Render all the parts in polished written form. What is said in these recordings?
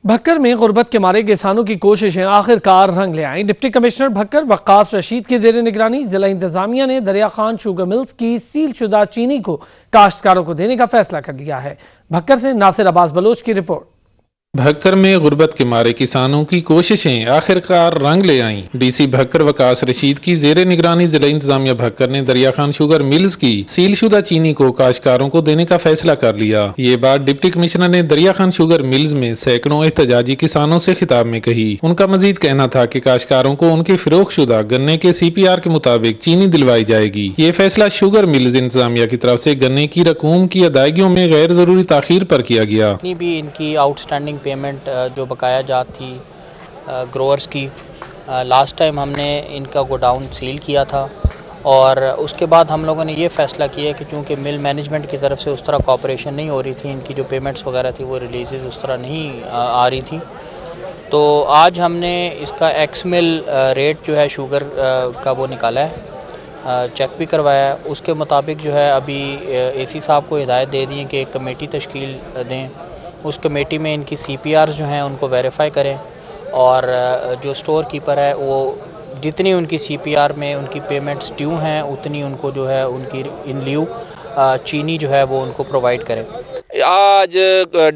भक्कर में गुर्बत के मारे किसानों की कोशिशें आखिरकार रंग ले आईं। डिप्टी कमिश्नर भक्कर वक्कास रशीद की जेर निगरानी जिला इंतजामिया ने दरिया खान शुगर मिल्स की सील शुदा चीनी को काश्तकारों को देने का फैसला कर लिया है। भक्कर से नासिर अब्बास बलोच की रिपोर्ट। भक्कर में गुर्बत के मारे किसानों की कोशिशें आखिरकार रंग ले आईं। डीसी भक्कर वक्कास रशीद की जेर निगरानी जिला इंतजामिया भक्कर ने दरिया खान शुगर मिल्स की सीलशुदा चीनी को काश्तकारों को देने का फैसला कर लिया। ये बात डिप्टी कमिश्नर ने दरिया खान शुगर मिल्स में सैकड़ों एहतजाजी किसानों से खिताब में कही। उनका मजीद कहना था कि काश्तकारों को उनकी फिरोख्तशुदा गन्ने के CPR के मुताबिक चीनी दिलवाई जाएगी। ये फैसला शुगर मिल्स इंतजामिया की तरफ से गन्ने की रकूम की अदायगियों में गैर जरूरी ताखीर पर किया गया। भी इनकी आउटस्टैंडिंग पेमेंट जो बकाया जात थी ग्रोअर्स की, लास्ट टाइम हमने इनका गोडाउन सील किया था और उसके बाद हम लोगों ने ये फ़ैसला किया कि चूँकि मिल मैनेजमेंट की तरफ से उस तरह कोऑपरेशन नहीं हो रही थी, इनकी जो पेमेंट्स वगैरह थी वो रिलीज़ उस तरह नहीं आ रही थी, तो आज हमने इसका एक्स मिल रेट जो है शुगर का वो निकाला है, चेक भी करवाया है। उसके मुताबिक जो है अभी AC साहब को हिदायत दे दी है कि एक कमेटी तश्कील दें। उस कमेटी में इनकी CPRs जो हैं उनको वेरीफाई करें और जो स्टोर कीपर है वो जितनी उनकी CPR में उनकी पेमेंट्स ड्यू हैं उतनी उनको जो है उनकी इन ल्यू चीनी जो है वो उनको प्रोवाइड करें। आज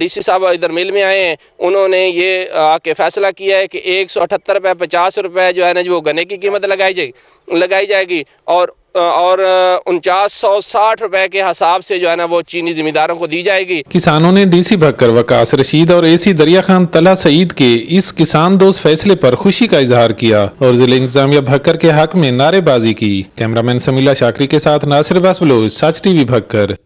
DC साहब इधर मिल में आए हैं, उन्होंने ये आके फैसला किया है कि 178 रुपये 50 रुपये जो है ना वो गन्ने की कीमत लगाई जाएगी और 4960 रुपए के हिसाब से जो है ना वो चीनी जिम्मेदारों को दी जाएगी। किसानों ने DC भक्कर वक्कास रशीद और AC दरिया खान तला सईद के इस किसान दोस्त फैसले पर खुशी का इजहार किया और जिला इंतजामिया भक्कर के हक में नारेबाजी की। कैमरामैन समीला शाकरी के साथ नासिर अब्बास बलोच, सच TV भक्कर।